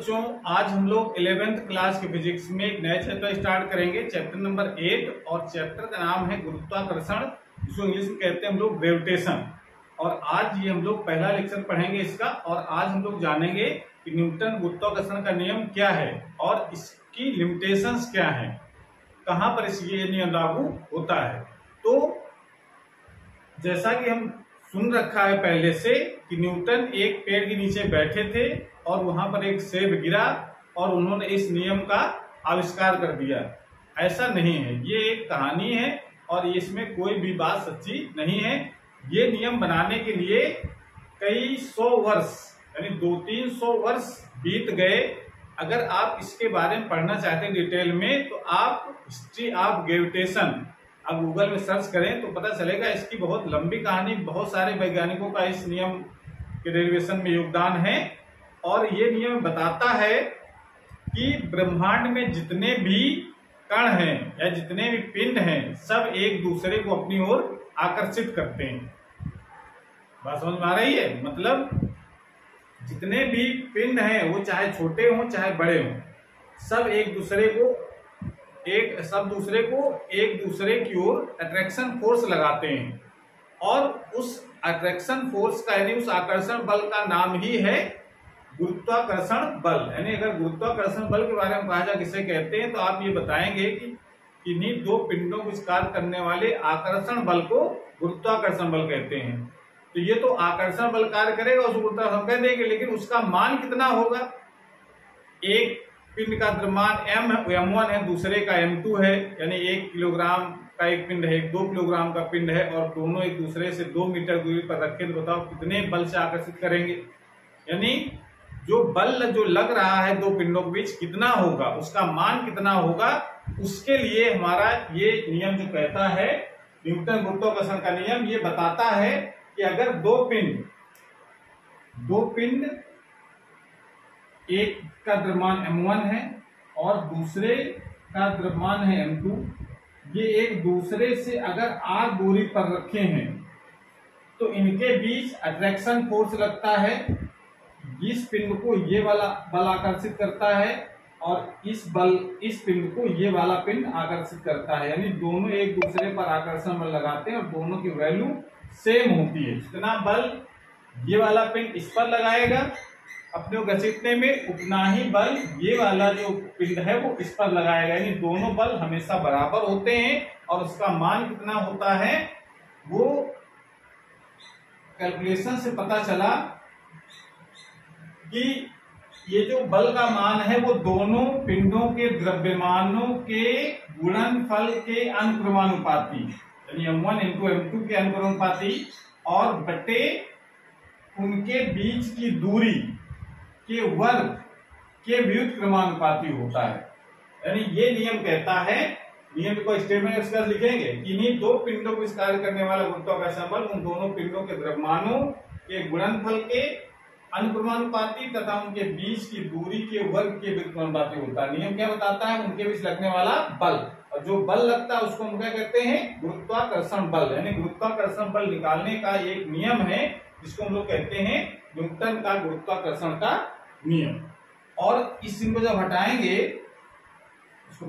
बच्चों, आज हम लोग 11th क्लास के फिजिक्स में एक नया चैप्टर स्टार्ट करेंगे, चैप्टर नंबर 8। और चैप्टर का नाम है गुरुत्वाकर्षण, जिसको इंग्लिश में कहते हैं हम लोग ग्रेविटेशन। और आज ये हम लोग पहला लेक्चर पढ़ेंगे इसका। और आज हम लोग जानेंगे कि न्यूटन गुरुत्वाकर्षण का नियम क्या है और इसकी लिमिटेशंस क्या है, कहाँ पर ये नियम लागू होता है। तो जैसा कि हम सुन रखा है पहले से कि न्यूटन एक पेड़ के नीचे बैठे थे और वहां पर एक सेब गिरा और उन्होंने इस नियम का आविष्कार कर दिया। ऐसा नहीं है, ये एक कहानी है और इसमें कोई भी बात सच्ची नहीं है। ये नियम बनाने के लिए कई सौ वर्ष यानी 200-300 वर्ष बीत गए। अगर आप इसके बारे में पढ़ना चाहते हैं डिटेल में तो आप हिस्ट्री ऑफ ग्रेविटेशन अब गूगल में सर्च करें तो पता चलेगा। इसकी बहुत लंबी कहानी, बहुत सारे वैज्ञानिकों का इस नियम के डेरिवेशन में योगदान है। और ये नियम बताता है कि ब्रह्मांड में जितने भी कण हैं या जितने भी पिंड हैं, सब एक दूसरे को अपनी ओर आकर्षित करते हैं। बात समझ में आ रही है? मतलब जितने भी पिंड हैं वो चाहे छोटे हों चाहे बड़े हों, सब एक दूसरे की ओर अट्रैक्शन फोर्स लगाते हैं। और उस अट्रैक्शन फोर्स का यानी उस आकर्षण बल का नाम ही है गुरुत्वाकर्षण बल। यानी अगर गुरुत्वाकर्षण बल के बारे में कहा जाए किसे कहते हैं, तो आप ये बताएंगे कि इन्हीं दो पिंडों को विस्तार करने वाले आकर्षण बल को गुरुत्वाकर्षण बल कहते हैं। तो ये तो आकर्षण बल कार्य करेगा, उसको गुरुत्वाकर्षण कह देंगे, लेकिन उसका मान कितना होगा? एक पिंड का द्रव्यमान m1 है, दूसरे का m2 है। यानी 1 किलोग्राम का एक पिंड है, 2 किलोग्राम का पिंड है, और दोनों एक दूसरे से 2 मीटर दूरी पर रखे तो बताओ कितने बल से आकर्षित करेंगे। यानी जो बल जो लग रहा है दो पिंडों के बीच कितना होगा, उसका मान कितना होगा, उसके लिए हमारा ये नियम जो कहता है न्यूटन गुरुत्वाकर्षण का नियम, ये बताता है कि अगर दो पिंड एक का द्रव्यमान m1 है और दूसरे का द्रव्यमान है m2, ये एक दूसरे से अगर r दूरी पर रखे हैं तो इनके बीच अट्रैक्शन फोर्स लगता है। इस पिंड को ये वाला बल आकर्षित करता है और इस पिंड को ये वाला पिंड आकर्षित करता है। यानी दोनों एक दूसरे पर आकर्षण बल लगाते हैं और दोनों की वैल्यू सेम होती है। जितना बल ये वाला पिंड इस पर लगाएगा अपने को घसीटने में, उतना ही बल ये वाला जो पिंड है वो इस पर लगाएगा। यानी दोनों बल हमेशा बराबर होते हैं। और उसका मान कितना होता है वो कैलकुलेशन से पता चला कि ये जो बल का मान है वो दोनों पिंडों के द्रव्यमानों के गुणनफल के अनुक्रमानुपाती, यानी m1 × m2 के अनुक्रमानुपाती और बटे उनके बीच की दूरी के वर्ग के व्युत्क्रमानुपाती होता है। यानी ये नियम कहता है, नियम को स्टेटमेंट एक्सप्रेस लिखेंगे कि इन्हीं दो पिंडों को विस्तार करने वाला गुरुत्वाकर्षण बल उन दोनों पिंडों के द्रव्यमानों के गुणनफल के अनुक्रमानुपाती तथा उनके बीच की दूरी के वर्ग के व्युत्क्रमानुपाती होता है। नियम क्या बताता है? उनके बीच लगने वाला बल, और जो बल लगता है उसको हम क्या कहते हैं? गुरुत्वाकर्षण बल। यानी गुरुत्वाकर्षण बल निकालने का एक नियम है जिसको हम लोग कहते हैं न्यूटन का गुरुत्वाकर्षण का नियम। और इस चिन्ह को जब हटाएंगे, इसको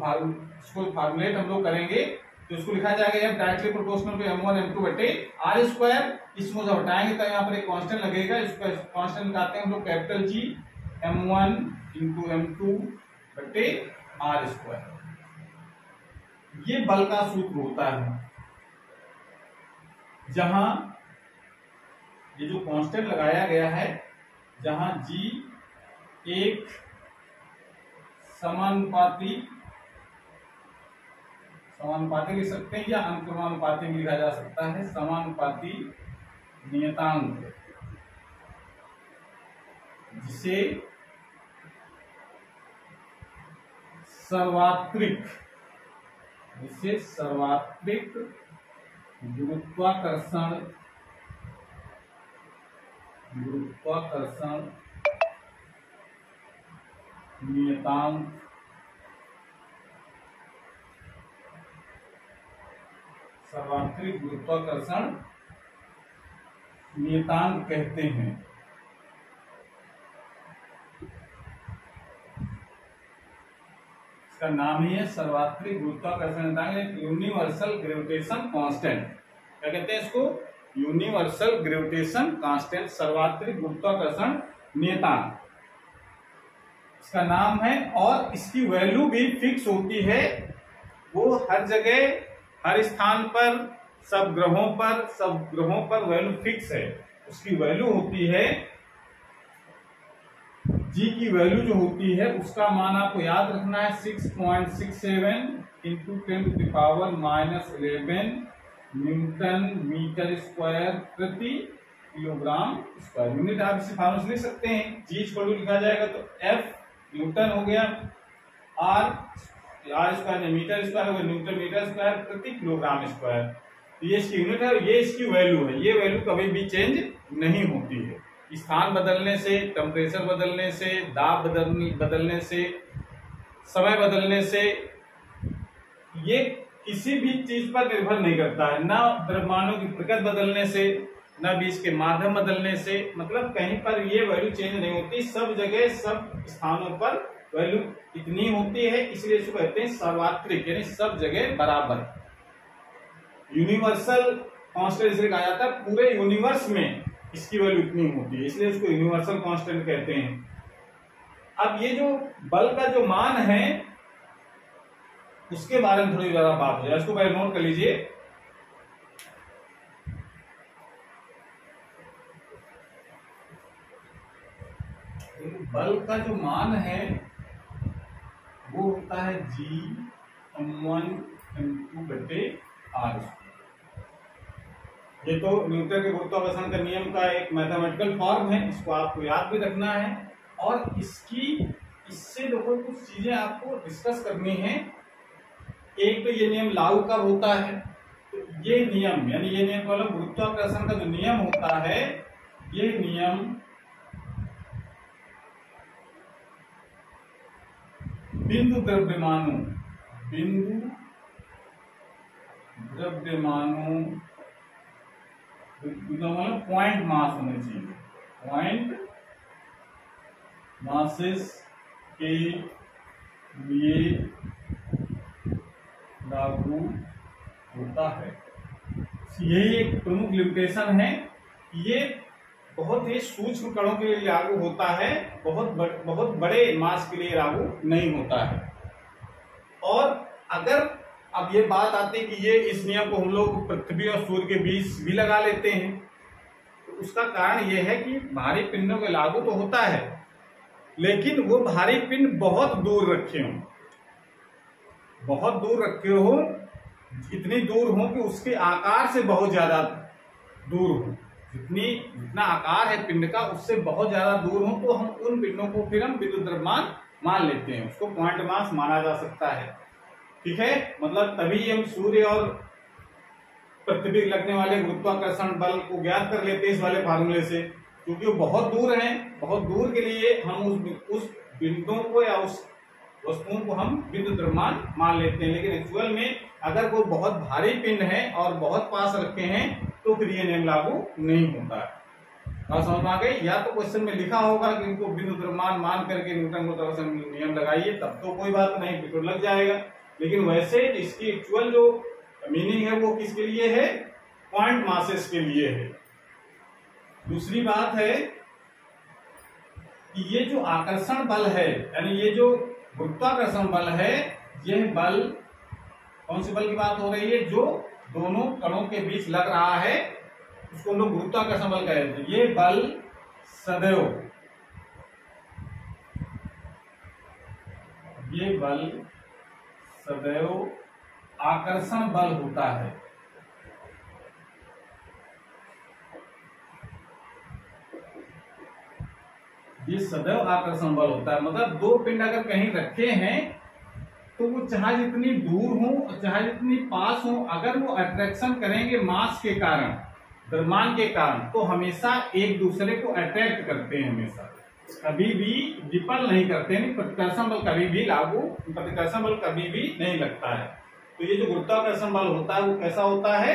फार्मूलेट हम लोग करेंगे तो इसको लिखा जाएगा directly proportional to m1 m2 बटे r²। इसको जब हटाएंगे तो यहाँ पर एक कांस्टेंट लगेगा, इसको कांस्टेंट निकालते हैं हम लोग कैपिटल G m1 × m2 बटे r²। ये बल का सूत्र होता है, जहां ये जो कांस्टेंट लगाया गया है, जहां G एक समानुपाती लिख सकते हैं या अनुक्रमानुपाती में लिखा जा सकता है, समानुपाती नियतांक, जिसे सर्वात्रिक गुरुत्वाकर्षण नियतांक सर्वात्रिक गुरुत्वाकर्षण नियतांक कहते हैं। इसका नाम ही है सर्वात्रिक गुरुत्वाकर्षण नियतांक, यूनिवर्सल ग्रेविटेशन कांस्टेंट। क्या कहते हैं इसको? यूनिवर्सल ग्रेविटेशन कांस्टेंट, सर्वात्रिक गुरुत्वाकर्षण नियतांक इसका नाम है। और इसकी वैल्यू भी फिक्स होती है, वो हर जगह हर स्थान पर सब ग्रहों पर वैल्यू फिक्स है। उसकी वैल्यू होती है जी की वैल्यू जो होती है उसका मान आपको याद रखना है 6.67 इंटू 10⁻⁻11 न्यूटन मीटर स्क्वायर प्रति किलोग्राम स्क्वायर। यूनिट आप इसी फॉर्मूले से लिख सकते हैं। जी इक्वल टू लिखा जाएगा तो एफ न्यूटन हो गया, आर स्क्वायर मीटर स्क्वायर हो गया, न्यूटन मीटर स्क्वायर प्रति किलोग्राम स्क्वायर। तो ये इसकी यूनिट है, ये इसकी वैल्यू है। ये वैल्यू कभी भी चेंज नहीं होती है। स्थान बदलने से, टेम्परेचर बदलने से, दाब बदलने से, समय बदलने से, ये किसी भी चीज पर निर्भर नहीं करता है। ना द्रव्यमानों की प्रकृति बदलने से, ना बीज के माध्यम बदलने से, मतलब कहीं पर ये वैल्यू चेंज नहीं होती। सब जगह सब स्थानों पर वैल्यू इतनी होती है, इसलिए इसको कहते हैं सर्वात्रिक, यानी सब जगह बराबर। यूनिवर्सल कांस्टेंट इसलिए कहा जाता है, पूरे यूनिवर्स में इसकी वैल्यू इतनी होती है, इसलिए इसको यूनिवर्सल कांस्टेंट कहते हैं। अब ये जो बल का जो मान है उसके बारे में थोड़ी ज्यादा बात हो जाए, इसको पहले नोट कर लीजिए। बल का जो मान है वो होता है G(m1m2/r²). ये तो न्यूटन के गुरुत्वाकर्षण का नियम का एक मैथमेटिकल फॉर्म है, इसको आपको याद भी रखना है। और इससे देखो कुछ चीजें आपको डिस्कस करनी है। एक तो ये नियम लागू कब होता है, तो ये नियम यानी ये नियम मतलब गुरुत्वाकर्षण का जो नियम होता है, ये नियम बिंदु द्रव्यमानों मतलब पॉइंट मास होने चाहिए, पॉइंट मासेस के लिए लागू होता है। यही एक प्रमुख लिमिटेशन है। ये बहुत ही सूक्ष्म कणों के लिए लागू होता है, बहुत बड़े मास के लिए लागू नहीं होता है। और अगर अब ये बात आती है कि ये इस नियम को हम लोग पृथ्वी और सूर्य के बीच भी लगा लेते हैं, तो उसका कारण ये है कि भारी पिंडों के लागू तो होता है, लेकिन वो भारी पिंड बहुत दूर रखे हो, इतनी दूर हो कि उसके आकार से बहुत ज्यादा दूर हो। जितना आकार है पिंड का उससे बहुत ज्यादा दूर हो, तो हम उन पिंडों को फिर हम विद्युत द्रव्यमान मान लेते हैं, उसको पॉइंट मास माना जा सकता है। ठीक है, मतलब तभी हम सूर्य और पृथ्वी लगने वाले गुरुत्वाकर्षण बल को ज्ञात कर लेते हैं इस वाले फार्मूले से, क्योंकि वो बहुत दूर हैं। बहुत दूर के लिए हम उस बिंदुओं को या उस वस्तुओं को हम विद्युत द्रव्यमान मान लेते हैं। लेकिन एक्चुअल में अगर वो बहुत भारी पिंड है और बहुत पास रखे हैं तो फिर ये नियम लागू नहीं होता है। बात समझ में आ गई? या तो क्वेश्चन में लिखा होगा कि इनको विद्युत द्रव्यमान मान करके न्यूटन गुरुत्वाकर्षण नियम लगाइए, तब तो कोई बात नहीं, बिल्कुल लग जाएगा। लेकिन वैसे इसकी एक्चुअल जो मीनिंग है वो किसके लिए है? पॉइंट मासेस के लिए है। दूसरी बात है कि ये जो आकर्षण बल है, यानी ये जो गुरुत्वाकर्षण बल है, यह बल कौन से बल की बात हो रही है? जो दोनों कणों के बीच लग रहा है, उसको हम लोग गुरुत्वाकर्षण बल कहते हैं। ये बल सदैव आकर्षण बल होता है। ये सदैव आकर्षण बल होता है, मतलब दो पिंड अगर कहीं रखे हैं तो वो चाहे जितनी दूर हो चाहे जितनी पास हो, अगर वो अट्रैक्शन करेंगे मास के कारण, द्रव्यमान के कारण, तो हमेशा एक दूसरे को अट्रैक्ट करते हैं, हमेशा कभी भी रिपल नहीं करते हैं। प्रतिकर्षण बल कभी भी नहीं लगता है। तो ये जो गुरुत्वाकर्षण बल होता है वो कैसा होता है?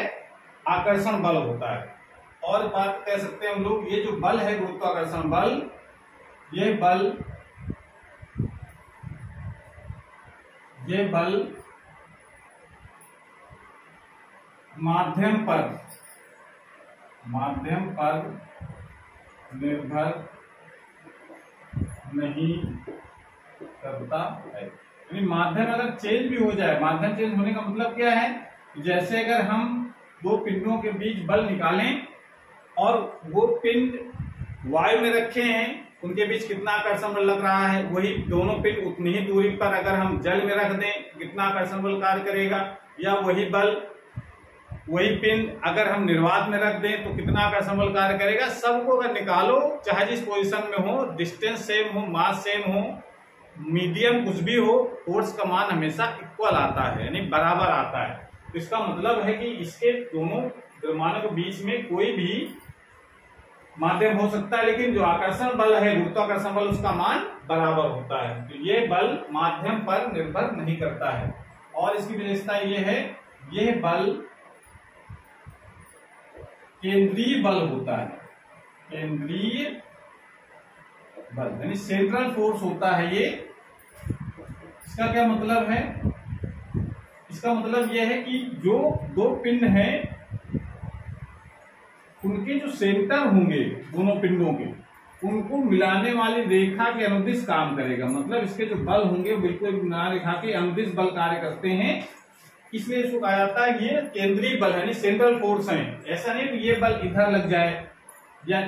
आकर्षण बल होता है। और बात कह सकते हैं हम लोग, ये जो बल है गुरुत्वाकर्षण बल, ये बल ये बल माध्यम पर निर्भर नहीं करता है। यानी माध्यम अगर चेंज भी हो जाए, माध्यम चेंज होने का मतलब क्या है, जैसे अगर हम दो पिंडों के बीच बल निकालें और वो पिंड वायु में रखे हैं, उनके बीच कितना आकर्षण बल लग रहा है, वही दोनों पिंड उतनी ही दूरी पर अगर हम जल में रख दें कितना आकर्षण बल कार्य करेगा, या वही पिंड अगर हम निर्वात में रख दें तो कितना आकर्षण बल कार्य करेगा। सबको अगर निकालो, चाहे जिस पोजीशन में हो, डिस्टेंस सेम हो, मास सेम हो, मीडियम कुछ भी हो, फोर्स का मान हमेशा इक्वल आता है, यानी बराबर आता है। तो इसका मतलब है कि इसके दोनों द्रव्यमानों के बीच में कोई भी माध्यम हो सकता है, लेकिन जो आकर्षण बल है, गुरुत्वाकर्षण बल, उसका मान बराबर होता है। तो ये बल माध्यम पर निर्भर नहीं करता है। और इसकी विशेषता ये है, यह बल केंद्रीय बल होता है, केंद्रीय बल यानी सेंट्रल फोर्स होता है ये। इसका क्या मतलब है, इसका मतलब यह है कि जो दो पिंड हैं उनके जो सेंटर होंगे दोनों पिंडों के, उनको मिलाने वाली रेखा के अनुदिश काम करेगा। मतलब इसके जो बल होंगे बिल्कुल मिलान रेखा के अनुदिश बल कार्य करते हैं, इसलिए इसको कहा जाता है ये केंद्रीय बल है, सेंट्रल फोर्स है। ऐसा नहीं कि ये बल इधर लग जाए या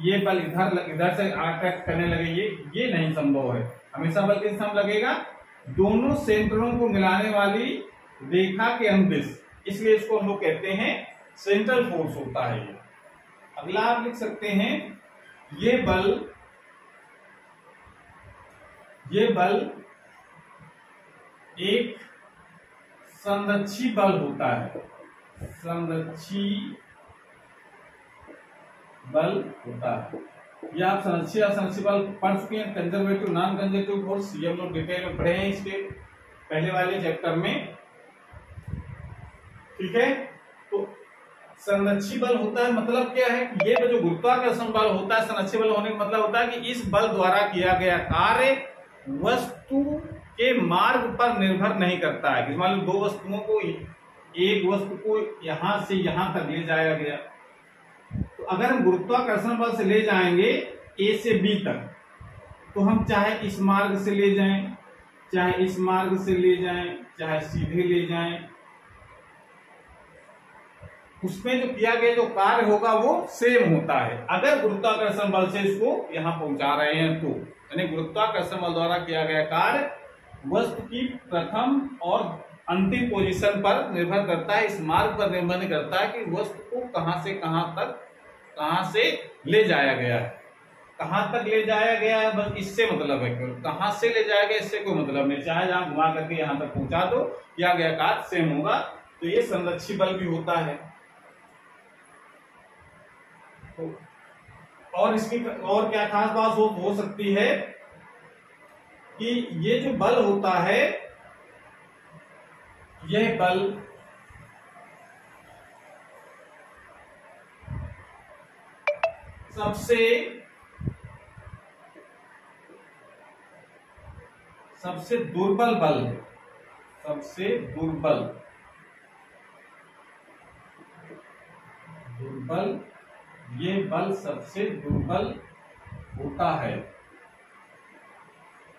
ये बल इधर से अट्रैक्ट करने लगे, ये नहीं संभव है। हमेशा बल किस दिशा में लगेगा, दोनों सेंटरों को मिलाने वाली रेखा के अनुदिश, इसलिए इसको हम लोग कहते हैं सेंट्रल फोर्स होता है ये। अगला आप लिख सकते हैं, ये बल एक संरक्षी बल होता है, संरक्षी बल होता है। ये आप संरक्षी और संरक्षी बल पढ़ चुके हैं, कंजर्वेटिव नॉन कंजर्वेटिव फोर्स, ये हम लोग डिटेल में पढ़े हैं इसके पहले वाले चैप्टर में, ठीक है। तो संरक्षी बल होता है मतलब क्या है, ये जो गुरुत्वाकर्षण बल होता है, संरक्षी बल होने का मतलब होता है कि इस बल द्वारा किया गया कार्य वस्तु के मार्ग पर निर्भर नहीं करता है। मान लो दो वस्तुओं को, एक वस्तु को यहां से यहां तक ले जाया गया, तो अगर हम गुरुत्वाकर्षण बल से ले जाएंगे ए से बी तक, तो हम चाहे इस मार्ग से ले जाएं, चाहे इस मार्ग से ले जाएं, चाहे सीधे ले जाएं, उसमें जो किया गया जो कार्य होगा वो सेम होता है। अगर गुरुत्वाकर्षण बल से इसको यहां पहुंचा रहे हैं तो, यानी गुरुत्वाकर्षण बल द्वारा किया गया कार्य वस्तु की प्रथम और अंतिम पोजीशन पर निर्भर करता है, इस मार्ग पर निर्भर नहीं करता है कि वस्तु को कहां से कहां तक, कहां से ले जाया गया है, कहां तक ले जाया गया है, बस इससे मतलब है। कहां से ले जाया गया इससे कोई मतलब नहीं, चाहे जहां घुमा करके यहां तक पहुंचा दो, किया गया कार्य सेम होगा। तो ये संरक्षी बल भी होता है। और इसकी और क्या खास बात हो सकती है कि ये जो बल होता है, यह बल सबसे दुर्बल बल है, सबसे दुर्बल ये बल सबसे दुर्बल होता है।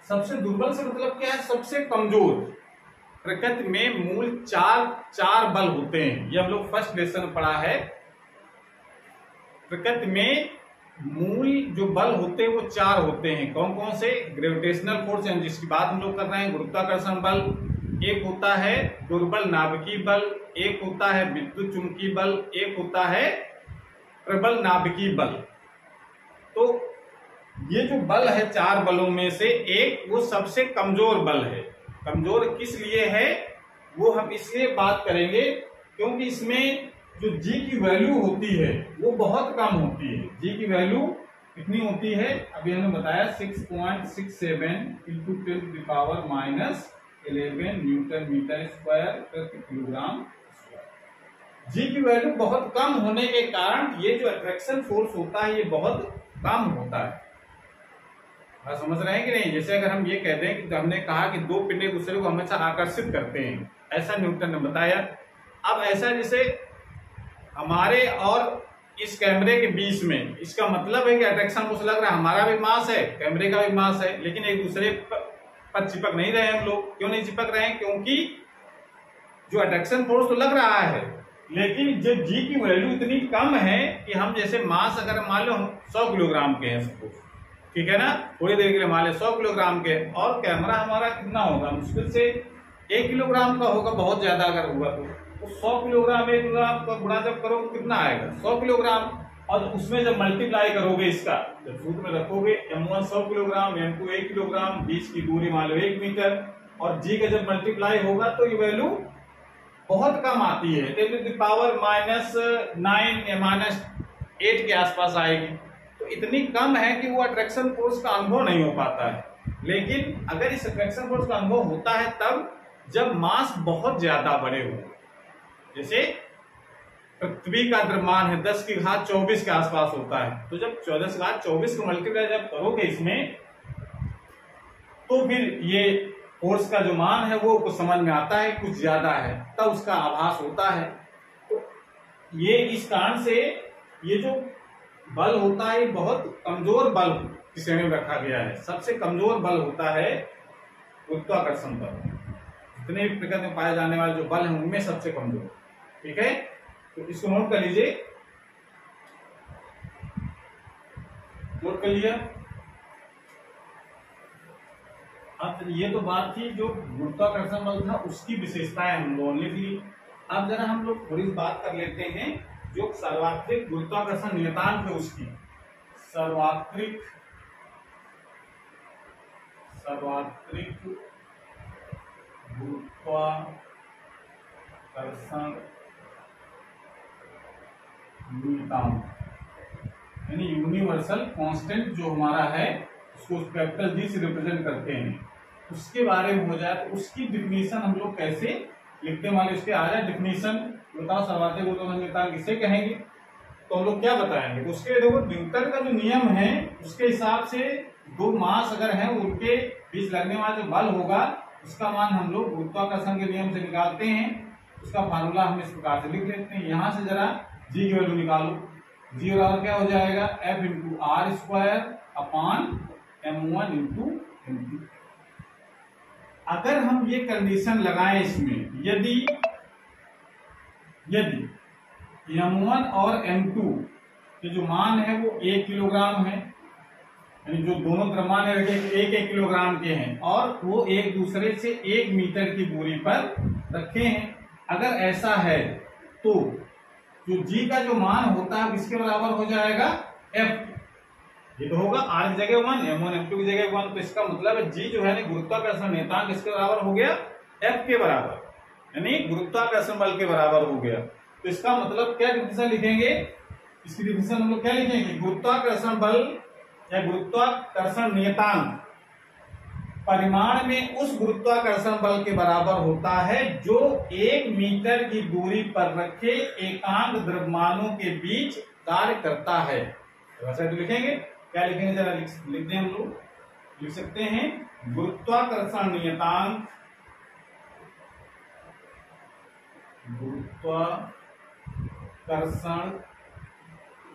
सबसे दुर्बल से मतलब क्या है, सबसे कमजोर। प्रकृति में मूल चार बल होते हैं, ये हम लोग फर्स्ट लेसन में पढ़ा है। प्रकृति में मूल जो बल होते हैं वो चार होते हैं। कौन कौन से, ग्रेविटेशनल फोर्स जिसकी बात हम लोग कर रहे हैं, गुरुत्वाकर्षण बल, एक होता है दुर्बल नाभिकीय बल, एक होता है विद्युत चुंबकीय बल, एक होता है प्रबल नाभिकीय बल। तो ये जो बल है चार बलों में से एक वो सबसे कमजोर बल है। कमजोर किस लिए है वो हम इसलिए बात करेंगे क्योंकि इसमें जो जी की वैल्यू होती है वो बहुत कम होती है। जी की वैल्यू कितनी होती है, अभी हमने बताया 6.67 इंटू 10⁻⁻11 न्यूटन मीटर स्क्वायर प्रति किलोग्राम। जी की वैल्यू बहुत कम होने के कारण ये जो अट्रैक्शन फोर्स होता है ये बहुत कम होता है। आप समझ रहे हैं कि नहीं? जैसे अगर हम ये कहते हैं कि हमने कहा कि दो पिंड एक दूसरे को हमेशा आकर्षित करते हैं, ऐसा न्यूटन ने बताया। अब ऐसा जैसे हमारे और इस कैमरे के बीच में, इसका मतलब है कि अट्रैक्शन फोर्स लग रहा है, हमारा भी मास है, कैमरे का भी मास है, लेकिन एक दूसरे पर चिपक नहीं रहे हम लोग। क्यों नहीं चिपक रहे हैं? क्योंकि जो अट्रैक्शन फोर्स तो लग रहा है, लेकिन जो जी की वैल्यू इतनी कम है कि हम जैसे मास अगर मान लो हम 100 किलोग्राम के हैं सपोज, ठीक है ना, थोड़ी देर के लिए मान ले 100 किलोग्राम के, और कैमरा हमारा कितना होगा, मुश्किल से 1 किलोग्राम का होगा, बहुत ज्यादा अगर हुआ तो 100 किलोग्राम 1 किलोग्राम का गुणा जब करोगे कितना आएगा, 100 किलोग्राम। और उसमें जब मल्टीप्लाई करोगे इसका, जब सूत्र में रखोगे M1 100 किलोग्राम, M2 1 किलोग्राम, बीच की दूरी मान लो 1 मीटर, और जी का जब मल्टीप्लाई होगा तो ये वैल्यू बहुत कम आती है, 10⁻⁻9 या -8 के आसपास आएगी। तो इतनी कम है कि वो अट्रैक्शन फोर्स का अनुभव नहीं हो पाता है। लेकिन अगर इस अट्रैक्शन फोर्स का अनुभव होता है तब जब मास बहुत ज्यादा बड़े हो, जैसे पृथ्वी का द्रव्यमान है 10⁻24 के आसपास होता है, तो जब 10⁻24 को मल्टीप्लाई जब करोगे इसमें, तो फिर ये फोर्स का जो मान है वो कुछ समझ में आता है, कुछ ज्यादा है, तब उसका आभास होता है। तो ये इस कारण से ये जो बल होता है बहुत कमजोर बल की श्रेणी में रखा गया है। सबसे कमजोर बल होता है गुरुत्वाकर्षण बल। जितने भी प्रकृति में पाए जाने वाले जो बल हैं उनमें सबसे कमजोर, ठीक है। तो इसको नोट कर लीजिए, नोट कर लिया। अब ये तो बात थी जो गुरुत्वाकर्षण बल था उसकी विशेषताएं हम लोगों ने लिख ली। अब जरा हम लोग थोड़ी बात कर लेते हैं जो सर्वात्रिक गुरुत्वाकर्षण नियतांक है उसकी। सर्वात्रिक गुरुत्वाकर्षण नियतांक यानी यूनिवर्सल कांस्टेंट जो हमारा है उसको कैपिटल जी से रिप्रेजेंट करते हैं, उसके बारे में हो जाए तो उसकी डिफिनीशन हम लोग कैसे लिखते हैं। वाले उसके आ जाए डिफिनीशन, बताओ सर्वात्रिक गुरुत्वाकर्षण नियतांक किसे कहेंगे, तो हम लोग क्या बताएंगे। तो उसके लिए देखो न्यूटन का जो नियम है उसके हिसाब से दो मास अगर है उनके बीच लगने वाला जो बल होगा उसका मान हम लोग गुरुत्वाकर्षण के नियम से निकालते हैं। उसका फार्मूला हम इस प्रकार से लिख लेते हैं। यहां से जरा जी की वैल्यू निकालो, जी बराबर क्या हो जाएगा, F × R² / M1 × M2। अगर हम ये कंडीशन लगाएं इसमें, यदि M1 और M2 के जो मान है वो 1 किलोग्राम है, यानी जो दोनों द्रव्यमान है 1-1 किलोग्राम के हैं, और वो एक दूसरे से 1 मीटर की दूरी पर रखे हैं, अगर ऐसा है तो जो G का जो मान होता है किसके बराबर हो जाएगा, F। ये तो होगा R की जगह 1, M1 M2 की जगह 1, तो इसका मतलब है G जो है ना गुरुत्वाकर्षण नियतांक किसके बराबर हो गया, F के बराबर, यानी गुरुत्वाकर्षण बल के बराबर हो गया। तो इसका मतलब क्या डिफिनेशन लिखेंगे, इसकी डिफिनेशन हम लोग क्या लिखेंगे, गुरुत्वाकर्षण बल या गुरुत्वाकर्षण नियतांक परिमाण में उस गुरुत्वाकर्षण बल के बराबर होता है जो 1 मीटर की दूरी पर रखे एकांक द्रव्यमानों के बीच कार्य करता है। वैसे तो लिखेंगे, क्या लिखेंगे जरा लिख दें हम लोग, लिख सकते हैं गुरुत्वाकर्षण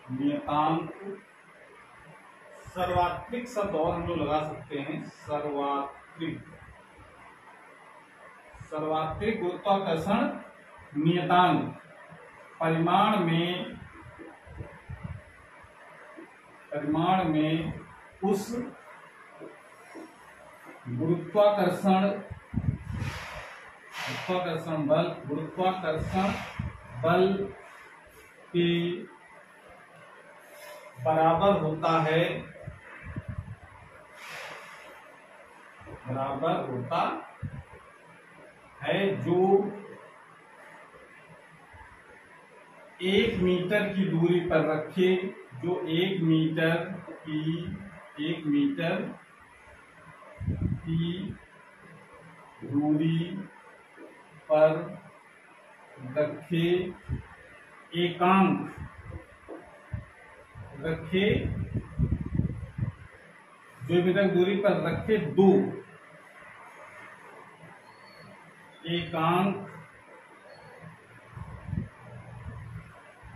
नियतांक सर्वात्रिक शब्द और हम लोग लगा सकते हैं, सर्वात्रिक गुरुत्वाकर्षण नियतांक परिमाण में उस गुरुत्वाकर्षण बल के बराबर होता है जो 1 मीटर की दूरी पर रखे, जो 1 मीटर की दूरी पर रखे जो मीटर दूरी पर रखे दो एकांक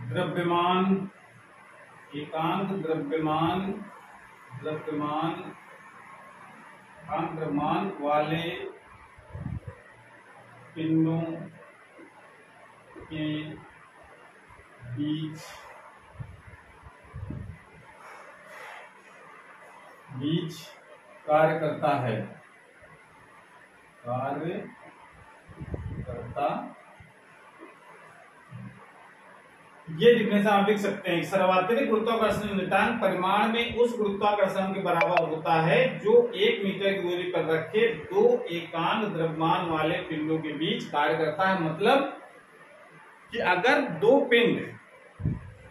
द्रव्यमान वाले पिंडों के बीच कार्य करता है। ये लिखने से आप लिख सकते हैं सर्वाधिक गुरुत्वाकर्षण नियतांक परिमाण में उस गुरुत्वाकर्षण के बराबर होता है जो 1 मीटर की दूरी पर रखे दो एकांक द्रव्यमान वाले पिंडों के बीच कार्य करता है। मतलब कि अगर दो पिंड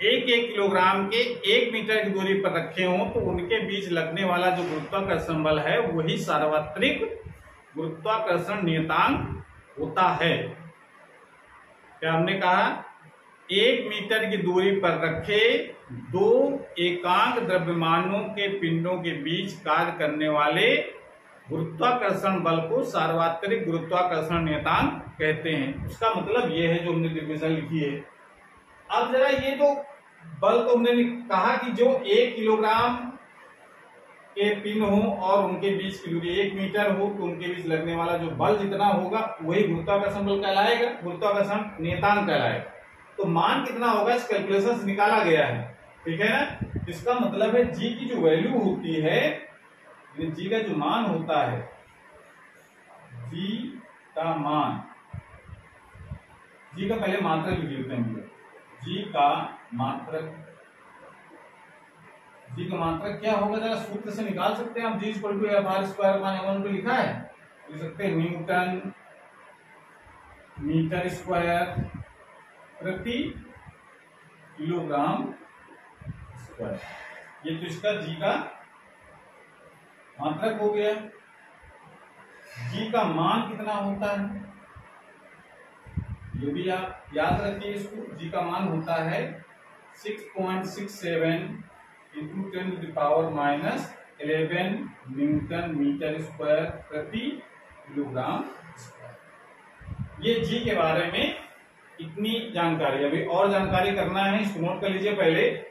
1-1 किलोग्राम के 1 मीटर की दूरी पर रखे हों तो उनके बीच लगने वाला जो गुरुत्वाकर्षण बल है वही सार्वत्रिक गुरुत्वाकर्षण नियतांक होता है। क्या हमने कहा? 1 मीटर की दूरी पर रखे दो एकांक द्रव्यमानों के पिंडों के बीच कार्य करने वाले गुरुत्वाकर्षण बल को सार्वत्रिक गुरुत्वाकर्षण नियतांक कहते हैं। उसका मतलब यह है जो हमने डिफिनेशन लिखी है। अब जरा ये जो बल तो हमने कहा कि जो 1 किलोग्राम के पिन हो और उनके बीच की दूरी 1 मीटर हो तो उनके बीच लगने वाला जो बल जितना होगा वही गुरुत्वाकर्षण बल कहलाएगा, गुरुत्वाकर्षण नियतांक कहलाएगा। तो मान कितना होगा इस कैलकुलेशन से निकाला गया है, ठीक है ना। इसका मतलब है जी की जो वैल्यू होती है, जी का जो मान होता है, जी का मान, जी का पहले मात्रक लिख लेते हैं। जी का मात्रक क्या होगा जरा सूत्र से निकाल सकते हैं आप। G equal to F R square मान एम1 पे लिखा है, लिख सकते हैं न्यूटन मीटर स्क्वायर प्रति किलोग्राम स्क्वायर। ये तो इसका जी का मात्रक हो गया। जी का मान कितना होता है ये भी आप याद रखिए इसको। जी का मान होता है 6.67 इंटू 10⁻⁻11 न्यूटन मीटर स्क्वायर प्रति किलोग्राम स्क्वायर। ये जी के बारे में इतनी जानकारी। अभी और जानकारी करना है, इसको नोट कर लीजिए पहले।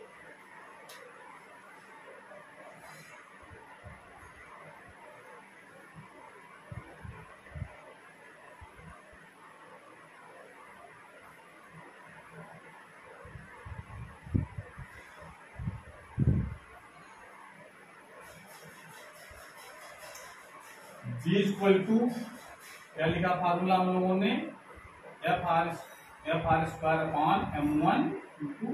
जी इक्वल टू क्या लिखा फार्मूला हम लोगों ने, F R square upon m1 into.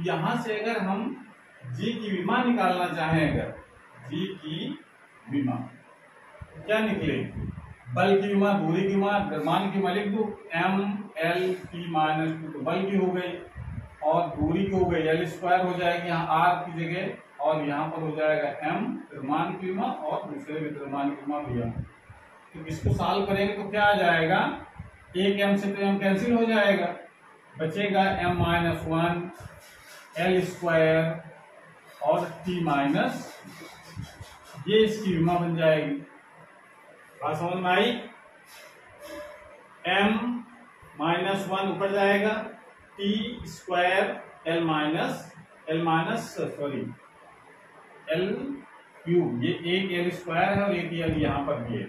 यहां से अगर हम जी की विमा निकालना चाहें, अगर जी की विमा क्या निकले, बल की विमा, दूरी की विमा, द्रव्यमान की विमा लिख दो m/L/T-2 तो बल की हो गई और दूरी की हो गई L स्क्वायर हो जाएगी यहाँ r की जगह, और यहाँ पर हो जाएगा m द्रव्यमान की विमा और दूसरे में द्रव्यमान की विमा भैया। तो इसको सॉल्व करेंगे तो क्या आ जाएगा, एक m से तो m कैंसिल हो जाएगा, बचेगा m-1 L स्क्वायर और T माइनस, ये इसकी विमा बन जाएगी। बात समझ में आई। m-1 ऊपर जाएगा, T स्क्वायर L क्यूब, ये एक L स्क्वायर है और एक L यहाँ पर भी है,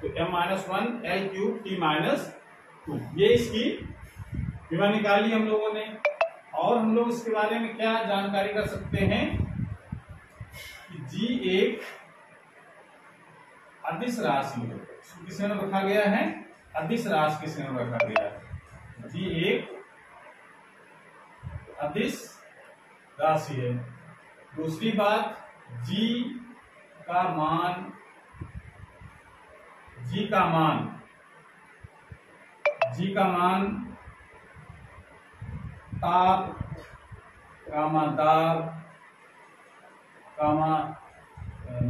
तो m-1 L क्यूब T-2, ये इसकी विमा निकाली हम लोगों ने। और हम लोग इसके बारे में क्या जानकारी कर सकते हैं कि जी एक अदिश राशि है। इसको किस में रखा गया है, अदिश राशि के श्रेणी में रखा गया है। जी एक अदिश राशि है। दूसरी बात, जी का मान ताप, दाब,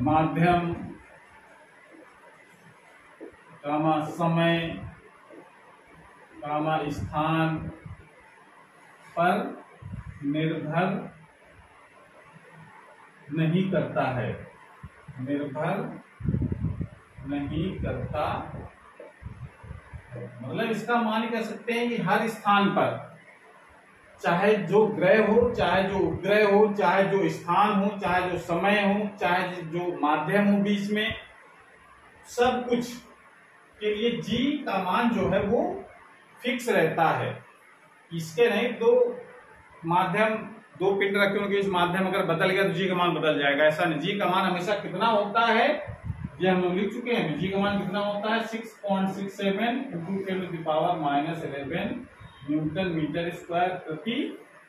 माध्यम, समय, स्थान पर निर्भर नहीं करता है। निर्भर नहीं करता। मतलब इसका मान कह सकते हैं कि हर स्थान पर, चाहे जो ग्रह हो, चाहे जो उपग्रह हो, चाहे जो स्थान हो, चाहे जो समय हो, चाहे जो माध्यम हो बीच में, सब कुछ के लिए जी का मान जो है वो फिक्स रहता है। इसके नहीं, दो माध्यम, दो पिंड रखे उनके बीच माध्यम अगर बदल गया तो जी का मान बदल जाएगा, ऐसा नहीं। जी का मान हमेशा कितना होता है ये हम लोग लिख चुके हैं। जी का मान कितना होता है 6.67 × 10⁻11 न्यूटन मीटर स्क्वायर प्रति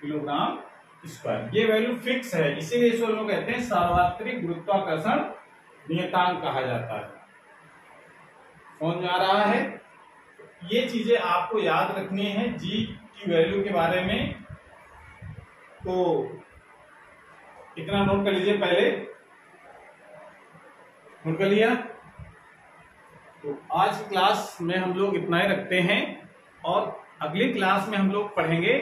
किलोग्राम स्क्वायर। ये वैल्यू फिक्स है, इसीलिए इसको लोग कहते हैं सार्वत्रिक गुरुत्वाकर्षण नियतांक कहा जाता है। समझ में आ रहा है? ये चीजें आपको याद रखनी है जी की वैल्यू के बारे में, तो इतना नोट कर लीजिए। पहले नोट कर लिया? तो आज की क्लास में हम लोग इतना ही रखते हैं, और अगली क्लास में हम लोग पढ़ेंगे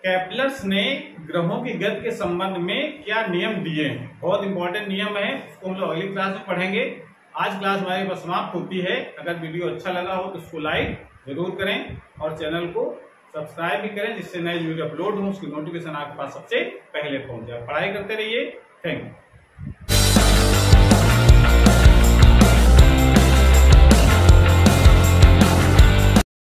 केपलर्स ने ग्रहों की गति के संबंध में क्या नियम दिए हैं। बहुत इंपॉर्टेंट नियम है, उसको हम लोग अगली क्लास में पढ़ेंगे। आज क्लास हमारी बस समाप्त होती है। अगर वीडियो अच्छा लगा हो तो उसको लाइक जरूर करें और चैनल को सब्सक्राइब भी करें, जिससे नई वीडियो अपलोड हो उसकी नोटिफिकेशन आपके पास सबसे पहले पहुंच जाए। पढ़ाई करते रहिए। Thank you.